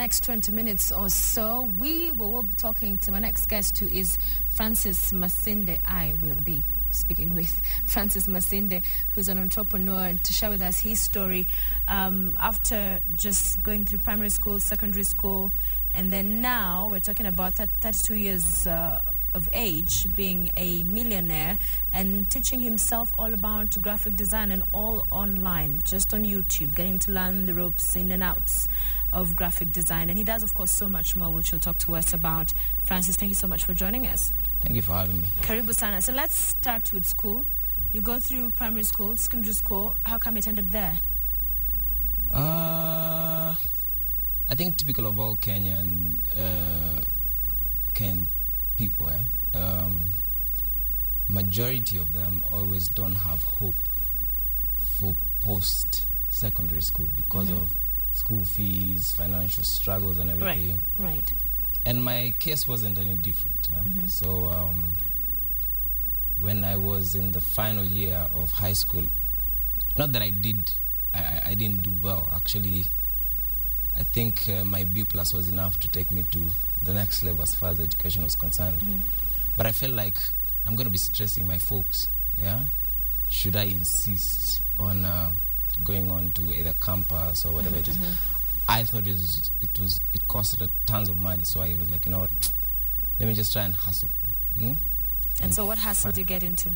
Next 20 minutes or so, we will be talking to my next guest, who is Francis Masinde. I will be speaking with Francis Masinde, who's an entrepreneur, to share with us his story after just going through primary school, secondary school, and then now we're talking about 32 years of age, being a millionaire and teaching himself all about graphic design, and all online, just on YouTube, getting to learn the ropes in and outs of graphic design. And he does, of course, so much more, which he'll talk to us about. Francis, thank you so much for joining us. Thank you for having me. Karibu sana. So let's start with school. You go through primary school, secondary school. How come it ended there? I think typical of all Kenyan people, majority of them always don't have hope for post-secondary school because of school fees, financial struggles, and everything. Right. And my case wasn't any different. So when I was in the final year of high school, not that I didn't do well. Actually, I think my B+ was enough to take me to the next level as far as education was concerned. But I felt like I'm going to be stressing my folks. Should I insist on going on to either campus or whatever it is? I thought it costed tons of money, so I was like, you know what, let me just try and hustle. And so what hustle did you get into?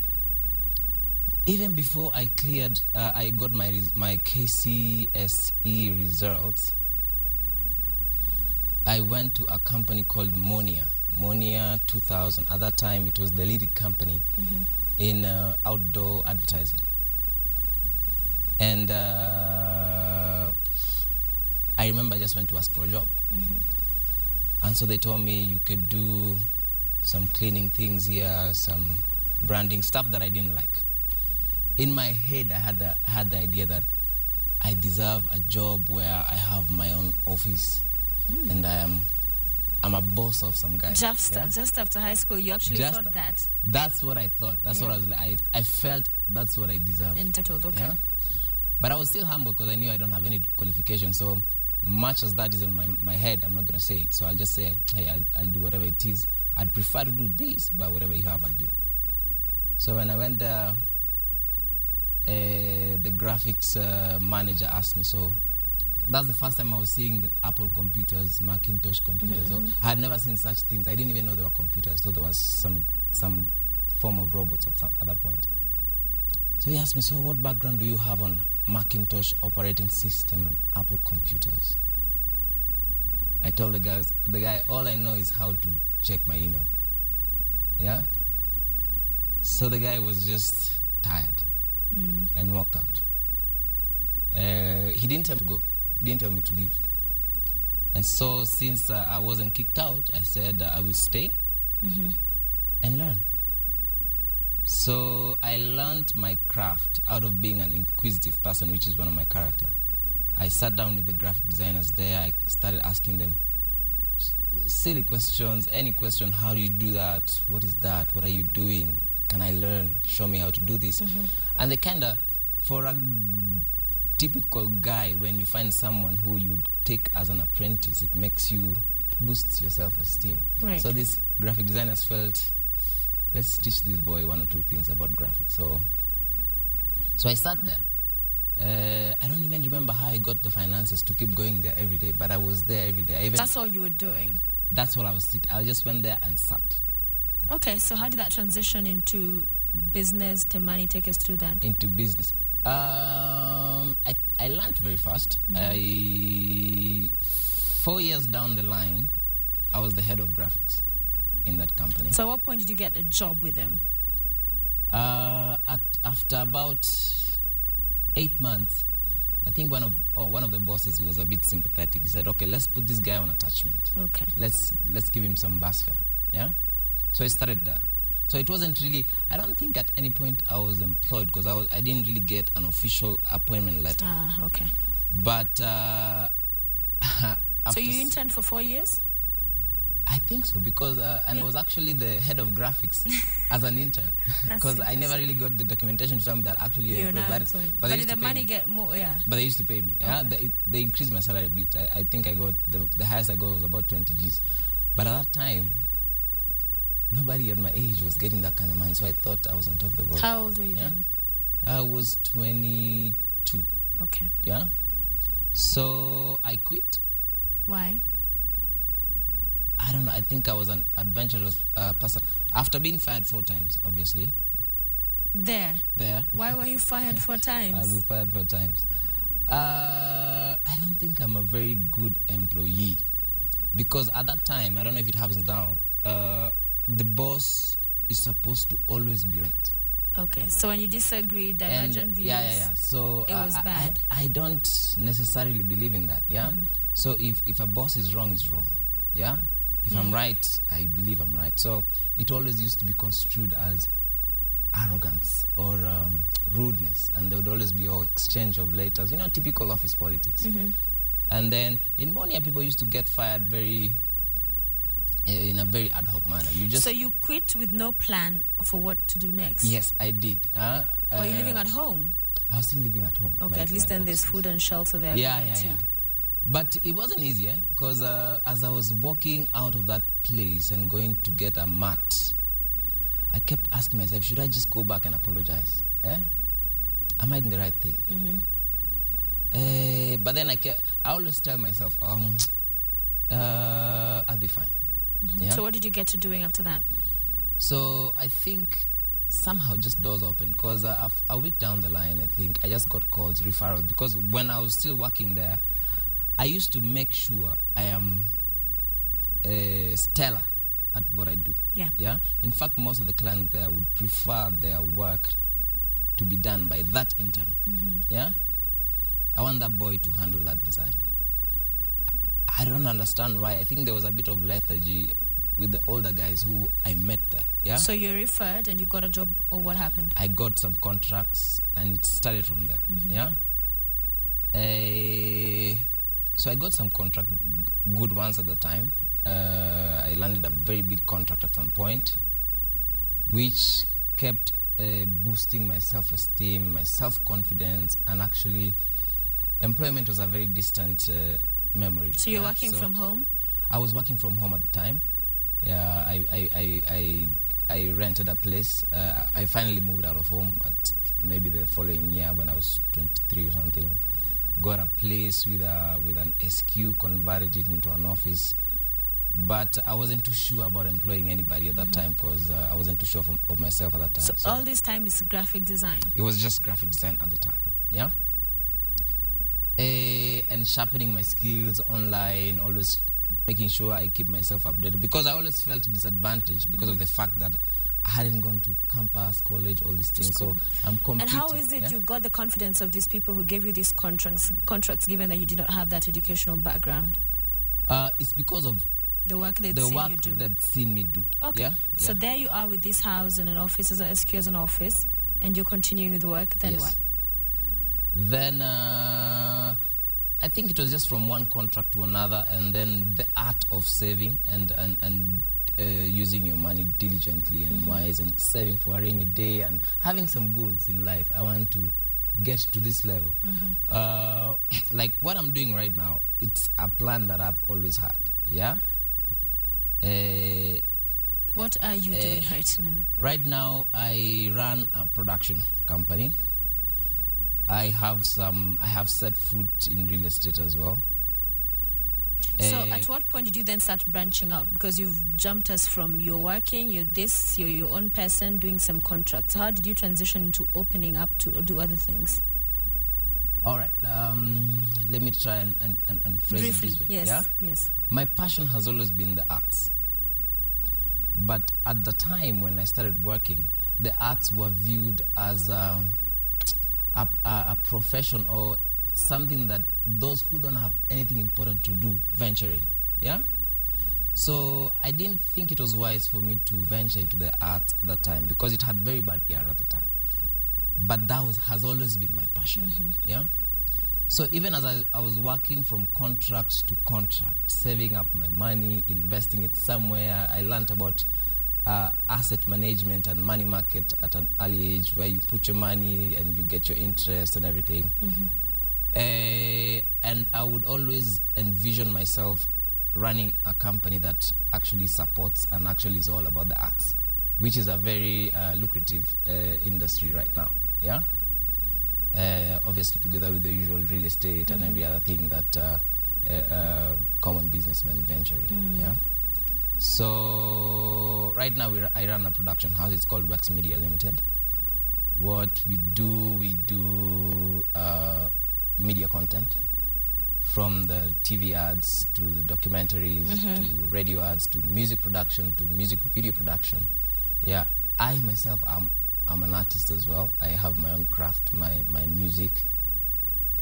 Even before I cleared, I got my KCSE results, I went to a company called Monia 2000. At that time, it was the leading company in outdoor advertising. And I remember I just went to ask for a job. And so they told me you could do some cleaning things here, some branding, stuff that I didn't like. In my head, I had the idea that I deserve a job where I have my own office and I'm a boss of some guy. Just after high school, you actually thought that? That's what I thought. That's what I was like. I felt that's what I deserved. Entitled, okay. But I was still humble because I knew I don't have any qualifications. So much as that is in my head, I'm not going to say it. So I'll just say, hey, I'll do whatever it is. I'd prefer to do this, but whatever you have, I'll do. So when I went there, the graphics manager asked me, so that's the first time I was seeing the Apple computers, Macintosh computers. So I had never seen such things. I didn't even know there were computers. So there was some form of robots at some other point. So he asked me, so what background do you have on Macintosh operating system and Apple computers? I told the guy, all I know is how to check my email. So the guy was just tired and walked out. He didn't tell me to go. He didn't tell me to leave. And so since I wasn't kicked out, I said I will stay and learn. So I learned my craft out of being an inquisitive person, which is one of my character. I sat down with the graphic designers there. I started asking them silly questions, any question, how do you do that? What is that? What are you doing? Can I learn? Show me how to do this. And they kind of, for a typical guy, when you find someone who you take as an apprentice, it boosts your self-esteem. So these graphic designers felt, let's teach this boy one or two things about graphics. So I sat there. I don't even remember how I got the finances to keep going there every day, but I was there every day. That's all you were doing? That's all I was sitting. I just went there and sat. Okay, so how did that transition into business? Temani, take us through that. Into business. I learned very fast. 4 years down the line, I was the head of graphics in that company. So at what point did you get a job with them? After about 8 months, I think one of the bosses was a bit sympathetic. He said, okay, let's put this guy on attachment. Okay. Let's give him some bus fare. So I started there. So it wasn't really, I don't think at any point I was employed because I didn't really get an official appointment letter. Okay. But so you interned for 4 years? I think so, because and was actually the head of graphics as an intern, because I never really got the documentation to tell me that actually you're employed. But did the money get more? Yeah. But they used to pay me. Yeah, they increased my salary a bit. I think I got the highest I got was about 20 Gs. But at that time, nobody at my age was getting that kind of money, so I thought I was on top of the world. How old were you then? I was 22. Okay. Yeah. So I quit. Why? I don't know. I think I was an adventurous person. After being fired 4 times, obviously. There. Why were you fired 4 times? I was fired 4 times. I don't think I'm a very good employee, because at that time, I don't know if it happens now, the boss is supposed to always be right. Okay, so when you disagree, divergent views. Yeah. So it was bad. I don't necessarily believe in that. Yeah. So if a boss is wrong, he's wrong. Yeah. If I'm right, I believe I'm right. So it always used to be construed as arrogance or rudeness, and there would always be an exchange of letters. You know, typical office politics. And then in Monia, people used to get fired in a very ad hoc manner. So you quit with no plan for what to do next? Yes, I did. Were you living at home? I was still living at home. Okay, at least then there's food and shelter there. Yeah. But it wasn't easy, because as I was walking out of that place and going to get a mat, I kept asking myself, should I just go back and apologize? Am I doing the right thing? But then I always tell myself, I'll be fine. Yeah? So what did you get to doing after that? So I think somehow just doors open, because a week down the line, I think I just got calls, referrals, because when I was still working there, I used to make sure I am stellar at what I do. Yeah. In fact, most of the clients there would prefer their work to be done by that intern. Yeah. I want that boy to handle that design. I don't understand why. I think there was a bit of lethargy with the older guys who I met there. Yeah. So you referred and you got a job, or what happened? I got some contracts and it started from there. Yeah. So I got some contract, good ones at the time. I landed a very big contract at some point, which kept boosting my self-esteem, my self-confidence, and actually employment was a very distant memory. So you're working from home? I was working from home at the time. Yeah, I rented a place. I finally moved out of home at maybe the following year when I was 23 or something. Got a place with an SQ, converted it into an office. But I wasn't too sure about employing anybody at that time, because I wasn't too sure of myself at that time. So all this time is graphic design? It was just graphic design at the time, yeah? And sharpening my skills online, always making sure I keep myself updated, because I always felt disadvantaged because of the fact that I hadn't gone to campus, college, all these things. So I'm competing. And how is it you got the confidence of these people who gave you these contracts given that you did not have that educational background? It's because of the work they'd seen me do. Okay. Yeah? So there you are with this house and an office, as an SQ as an office, and you're continuing with work. Then what? Then I think it was just from one contract to another, and then the art of saving and using your money diligently and wise, and saving for a rainy day, and having some goals in life. I want to get to this level. Like what I'm doing right now, it's a plan that I've always had. Yeah. What are you doing right now? Right now, I run a production company. I have set foot in real estate as well. So at what point did you then start branching out? Because you've jumped us from you're working, you're your own person doing some contracts. How did you transition into opening up to do other things? All right. Let me try and phrase briefly, it this way. Yes, yeah? Yes. My passion has always been the arts. But at the time when I started working, the arts were viewed as a profession, or something that those who don't have anything important to do venture in. Yeah? So I didn't think it was wise for me to venture into the arts at that time, because it had very bad PR at the time. But that has always been my passion. Yeah. So even as I was working from contract to contract, saving up my money, investing it somewhere, I learned about asset management and money market at an early age, where you put your money and you get your interest and everything. And I would always envision myself running a company that actually supports and actually is all about the arts, which is a very lucrative industry right now. Yeah. Obviously, together with the usual real estate and every other thing that common businessmen venture in. Yeah. So right now I run a production house. It's called Wax Media Limited. What we do media content, from the TV ads to the documentaries to radio ads to music production to music video production. Yeah, I myself I'm an artist as well. I have my own craft, my music.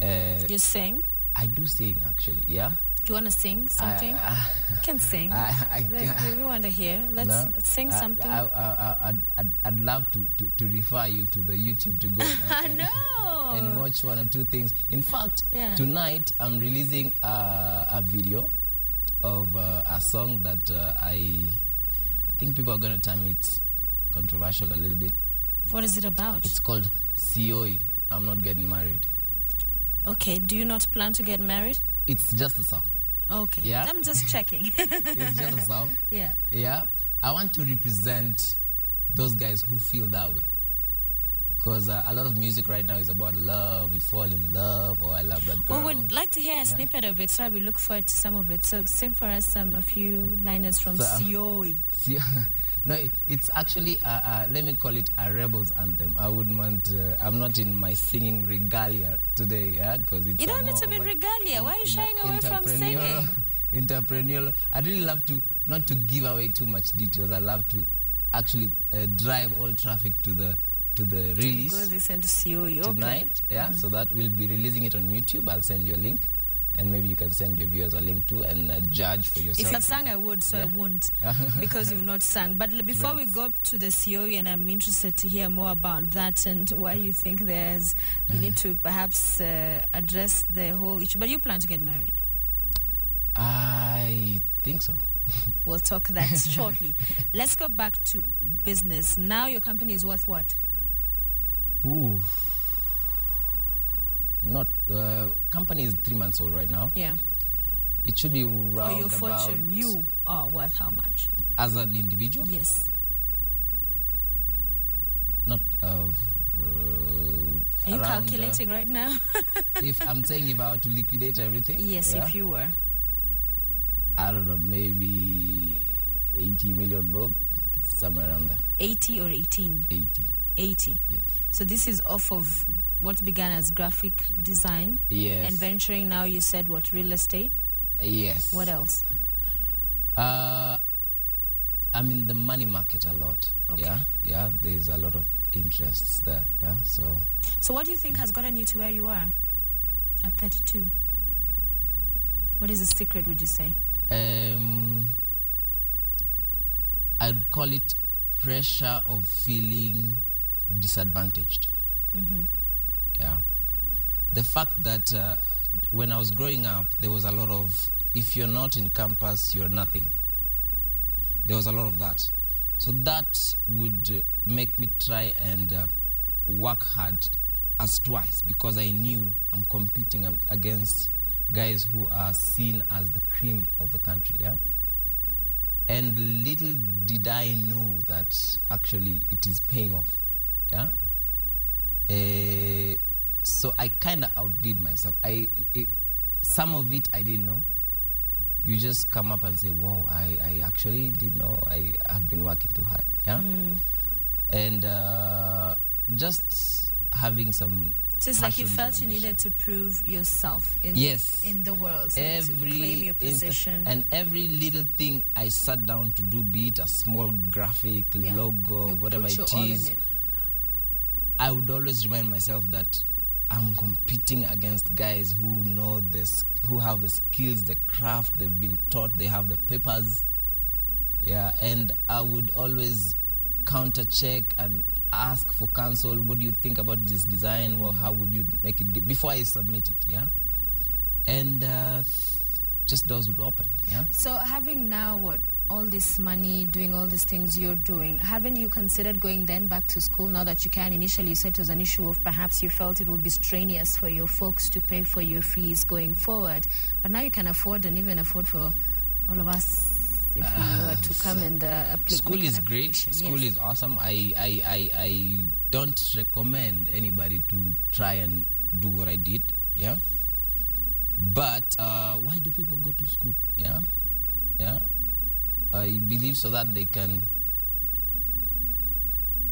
You sing? I do sing, actually. Yeah. Do you want to sing something? You can sing. We want to hear. Let's sing something. I'd love to refer you to the YouTube to go and watch one or two things. In fact, tonight I'm releasing a video of a song that I think people are going to term it controversial a little bit. What is it about? It's called Sioi, I'm Not Getting Married. Okay, do you not plan to get married? It's just a song. Okay, yeah? I'm just checking. It's just a song. Yeah. Yeah, I want to represent those guys who feel that way. Because a lot of music right now is about love, we fall in love, or I love that girl. Well, we'd like to hear a snippet of it, so we look forward to some of it. So sing for us a few liners from Sioi. No, it's actually, let me call it a rebel's anthem. I wouldn't want, I'm not in my singing regalia today, yeah? Because it's you don't need to be in regalia. Why are you shying away from singing? Entrepreneurial. I'd really love to, not to give away too much details. I love to actually drive all traffic to the release. Go listen to Sioi, tonight, yeah? So that we'll be releasing it on YouTube. I'll send you a link. And maybe you can send your viewers a link too and judge for yourself. If I sang, I would, so I won't, because you've not sung. But before we go to the Sioi, and I'm interested to hear more about that and why you think you need to perhaps address the whole issue. But you plan to get married? I think so. We'll talk that shortly. Let's go back to business. Now your company is worth what? Ooh. Not company is 3 months old right now. Yeah. It should be around your fortune, you are worth how much? As an individual? Yes. Not of. Are you calculating right now? If I'm saying if I were to liquidate everything? Yes, if you were. I don't know, maybe 80 million bob, somewhere around there. 80 or 18? 80. 80. Yes. So this is off of what began as graphic design. Yes. And venturing now, you said what, real estate? Yes. What else? I'm in the money market a lot. Okay. Yeah, there's a lot of interests there. Yeah, so what do you think has gotten you to where you are at 32? What is the secret, would you say? I'd call it pressure of feeling disadvantaged. Yeah, the fact that when I was growing up, there was a lot of, if you're not in campus, you're nothing. There was a lot of that. So that would make me try and work hard as twice, because I knew I'm competing against guys who are seen as the cream of the country, yeah? And little did I know that actually it is paying off, yeah? So I kind of outdid myself. Some of it I didn't know. You just come up and say, whoa, I actually didn't know. I have been working too hard, yeah? And just having some. So it's like you felt you needed to prove yourself in the world, so to claim your position. And every little thing I sat down to do, be it a small graphic, logo, whatever it is, I would always remind myself that I'm competing against guys who know this, who have the skills, the craft, they've been taught, they have the papers. Yeah, and I would always counter check and ask for counsel. What do you think about this design? Well, how would you make it before I submit it? Yeah, and just doors would open. Yeah. So having now all this money, doing all these things you're doing, haven't you considered going then back to school now that you can? Initially, you said it was an issue of perhaps you felt it would be strenuous for your folks to pay for your fees going forward, but now you can afford and even afford for all of us if we were to come and apply. School is great. School is awesome. I don't recommend anybody to try and do what I did. Yeah. But why do people go to school? Yeah. Yeah. I believe so that they can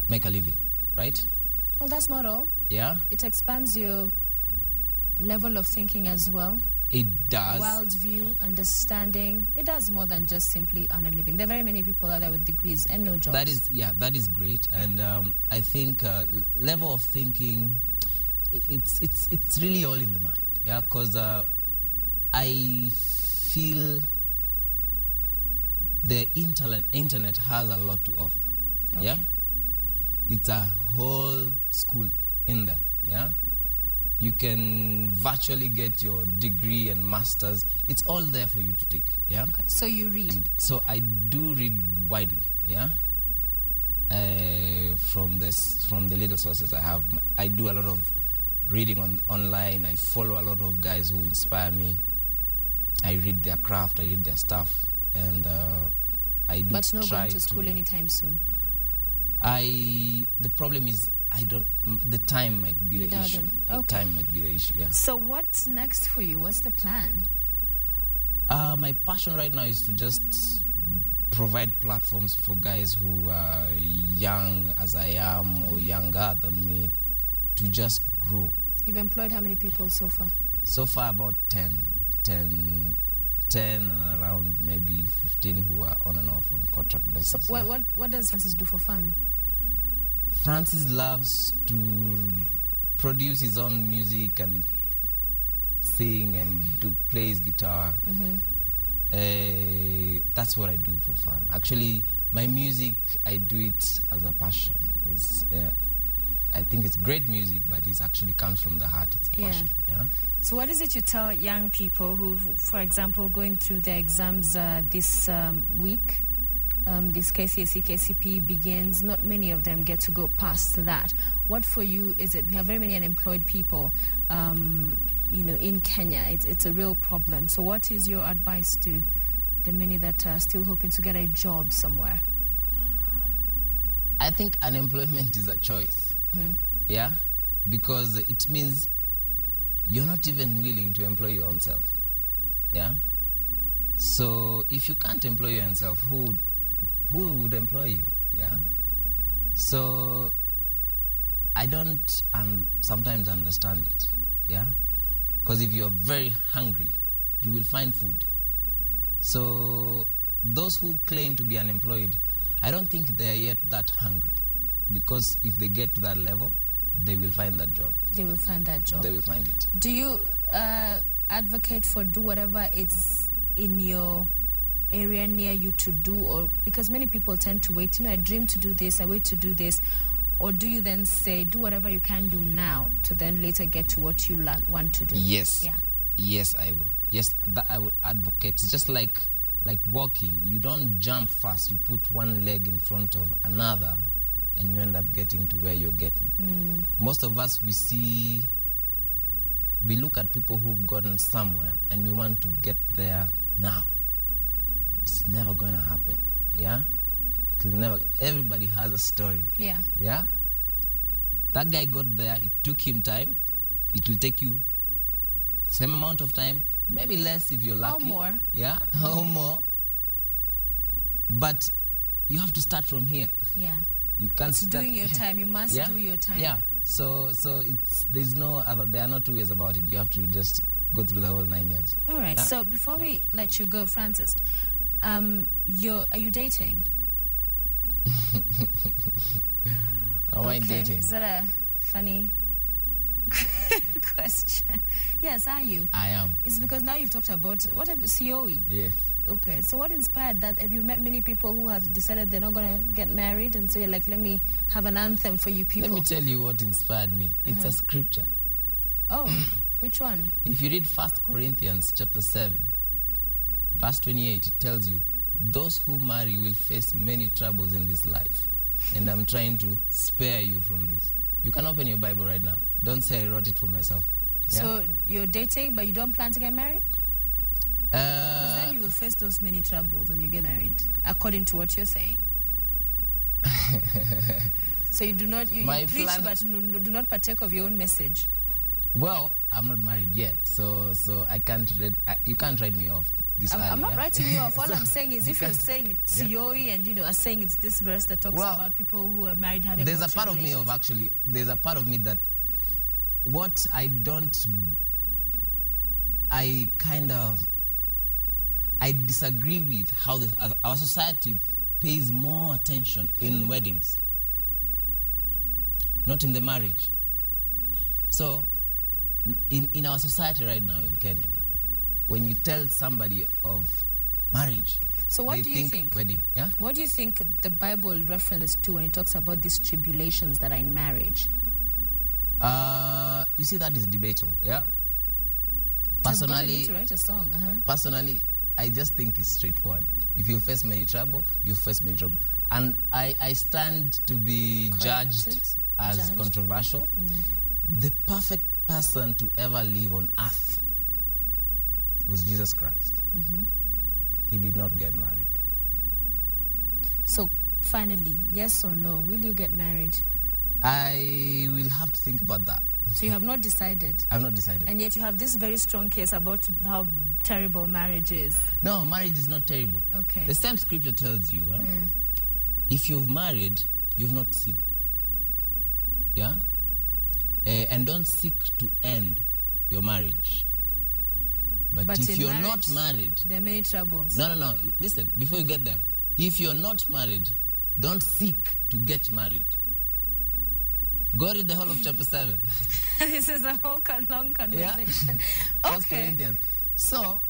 make a living, right? Well, that's not all. Yeah. It expands your level of thinking as well. It does. Worldview, understanding. It does more than just simply earn a living. There are very many people out there with degrees and no jobs. That is great. And I think level of thinking, it's really all in the mind. Yeah, because I feel the internet has a lot to offer. Okay. Yeah, it's a whole school in there. Yeah, you can virtually get your degree and masters. It's all there for you to take. Yeah. Okay. So you read. And so I do read widely. Yeah. From the little sources I have, I do a lot of reading online. I follow a lot of guys who inspire me. I read their craft. I read their stuff. And I do. But no going to school anytime soon. The problem is the time might be the issue. Okay. The time might be the issue. Yeah. So what's next for you? What's the plan? My passion right now is to just provide platforms for guys who are young as I am or younger than me to just grow. You've employed how many people so far? So far about 10 and around maybe 15 who are on and off on a contract basis. So what does Francis do for fun? Francis loves to produce his own music and sing and play his guitar. That's what I do for fun. Actually, my music, I do it as a passion. I think it's great music, but it actually comes from the heart. It's a passion. Yeah. So what is it you tell young people who, for example, going through their exams this week, this KCSE, KCP begins, not many of them get to go past that. What for you is it? We have very many unemployed people, in Kenya. It's a real problem. So what is your advice to the many that are still hoping to get a job somewhere? I think unemployment is a choice. Yeah, because it means you're not even willing to employ your own self. Yeah. So if you can't employ yourself, who would employ you? Yeah. So I don't sometimes understand it. Yeah. Because if you're very hungry, you will find food. So those who claim to be unemployed, I don't think they're yet that hungry, because if they get to that level, they will find that job. They will find that job. They will find it. Do you advocate for do whatever it's in your area near you to do, or because many people tend to wait, I dream to do this, I wait to do this, or do you then say do whatever you can do now to then later get to what you want to do? Yes. Yeah. Yes, I will. Yes, that I would advocate. It's just like walking. You don't jump fast. You put one leg in front of another, and you end up getting to where you're getting. Most of us, we look at people who've gotten somewhere, and we want to get there now. It's never going to happen. Yeah? It'll never. Everybody has a story. Yeah. Yeah? That guy got there. It took him time. It will take you same amount of time, maybe less if you're lucky. Or more. Yeah? Or more. But you have to start from here. Yeah. You can't start doing your time. You must do your time. Yeah. So there are no two ways about it. You have to just go through the whole 9 years. All right. Yeah? So before we let you go, Francis, are you dating? Am I dating? Is that a funny question? Yes, are you? I am. It's because now you've talked about COE. Yes. Okay, so what inspired that? Have you met many people who have decided they're not going to get married, and so you're like, let me have an anthem for you people? Let me tell you what inspired me. It's a scripture. Oh, which one? If you read 1 Corinthians chapter 7, verse 28, it tells you, those who marry will face many troubles in this life. And I'm trying to spare you from this. You can open your Bible right now. Don't say I wrote it for myself. Yeah? So you're dating, but you don't plan to get married? Because then you will face those many troubles when you get married, according to what you're saying. So you do not, you preach, but do not partake of your own message. Well, I'm not married yet, so I can't you can't write me off. I'm not writing you off. All I'm saying is, if you're saying it's Yoi and are saying it's this verse that talks about people who are married having there's a part of me there's a part of me that what I disagree with how our society pays more attention in weddings, not in the marriage. So in our society right now in Kenya, when you tell somebody of marriage, so what do you think? Wedding, yeah? What do you think the Bible references to when it talks about these tribulations that are in marriage? You see, that is debatable, yeah? Personally, you need to write a song. Personally, I just think it's straightforward. If you face many trouble, you face many trouble. And I stand to be judged as controversial. The perfect person to ever live on earth was Jesus Christ. He did not get married. So finally, yes or no, will you get married? I will have to think about that. So you have not decided? I've not decided. And yet you have this very strong case about how terrible marriage is. No, marriage is not terrible. Okay. The same scripture tells you, if you've married, you've not sinned. Yeah? And don't seek to end your marriage. But if you're not married, there are many troubles. No. Listen, before you get there, if you're not married, don't seek to get married. Go read the whole of chapter 7. This is a whole long conversation. Yeah? Okay. So,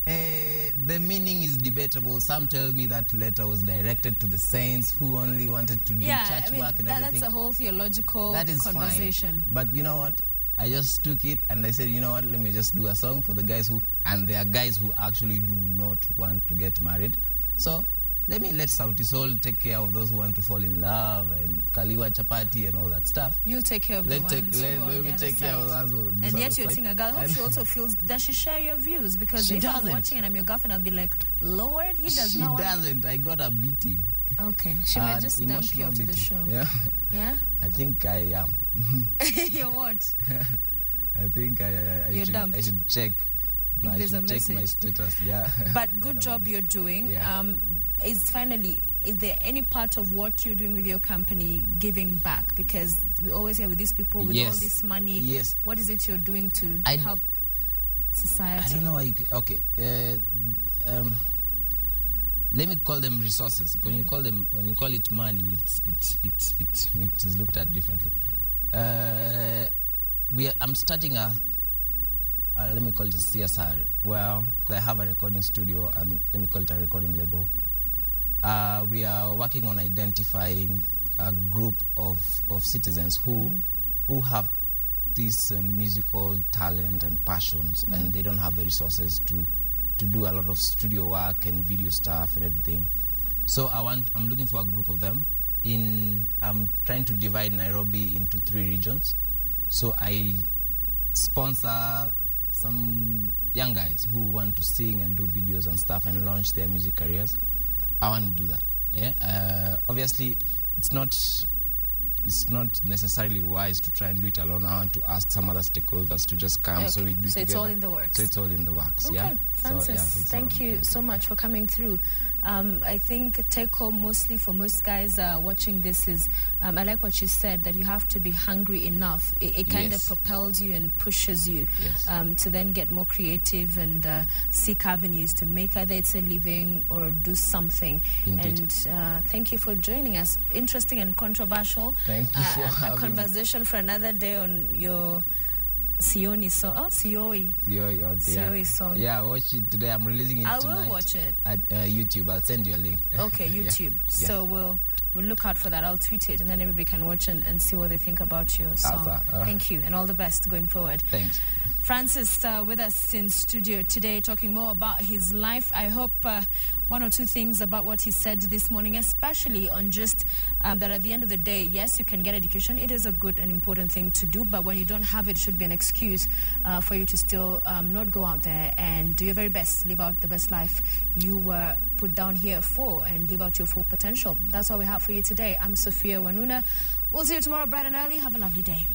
the meaning is debatable. Some tell me that letter was directed to the saints who only wanted to do church work and everything. That's a whole theological conversation. Fine. But you know what? I just took it and I said, you know what, let me just do a song for the guys who, and there are guys who actually do not want to get married. So let Sauti Sol take care of those who want to fall in love and Kaliwa Chapati and all that stuff. You'll take care of the ones who are on the other side. And yet you're seeing a girl. I hope she also feels, does she share your views? Because if I'm watching and I'm your girlfriend, I'll be like, Lord, he does not. She doesn't. I got a beating. Okay. She might just dump you after the show. Yeah. Yeah? I think I am. You're what? I think I should check. I should check my status. Yeah. But good job you're doing. Yeah. Is there any part of what you're doing with your company giving back? Because we always hear with these people with all this money. Yes. What is it you're doing to help society? I don't know why you. Okay. Let me call them resources. When you call it money, it is looked at differently. I'm starting let me call it a CSR. Well, I have a recording studio and let me call it a recording label. We are working on identifying a group of citizens who have this musical talent and passions, and they don't have the resources to do a lot of studio work and video stuff and everything. So I'm looking for a group of them. I'm trying to divide Nairobi into 3 regions. So I sponsor some young guys who want to sing and do videos and stuff and launch their music careers. I want to do that. Yeah. Obviously, it's not necessarily wise to try and do it alone. I want to ask some other stakeholders to just come, so we do it together. So it's all in the works. So it's all in the works. Okay, yeah. Francis, so, thank you so much for coming through. I think take home mostly for most guys watching this is, I like what you said, that you have to be hungry enough. It kind of propels you and pushes you to then get more creative and seek avenues to make either it's a living or do something. Indeed. And thank you for joining us. Interesting and controversial. Thank you for having a conversation for another day on your Sioni song. Oh, Sioi. Sioi, okay. Sioi song. Yeah, watch it today. I'm releasing it tonight. I will watch it. At YouTube. I'll send you a link. Okay, YouTube. Yeah. So we'll look out for that. I'll tweet it, and then everybody can watch and see what they think about your song. Thank you, and all the best going forward. Thanks. Francis with us in studio today, talking more about his life. I hope one or two things about what he said this morning, especially on just that at the end of the day, yes, you can get education. It is a good and important thing to do, but when you don't have it, it should be an excuse for you to still not go out there and do your very best, live out the best life you were put down here for, and live out your full potential. That's all we have for you today. I'm Sophia Wanuna. We'll see you tomorrow bright and early. Have a lovely day.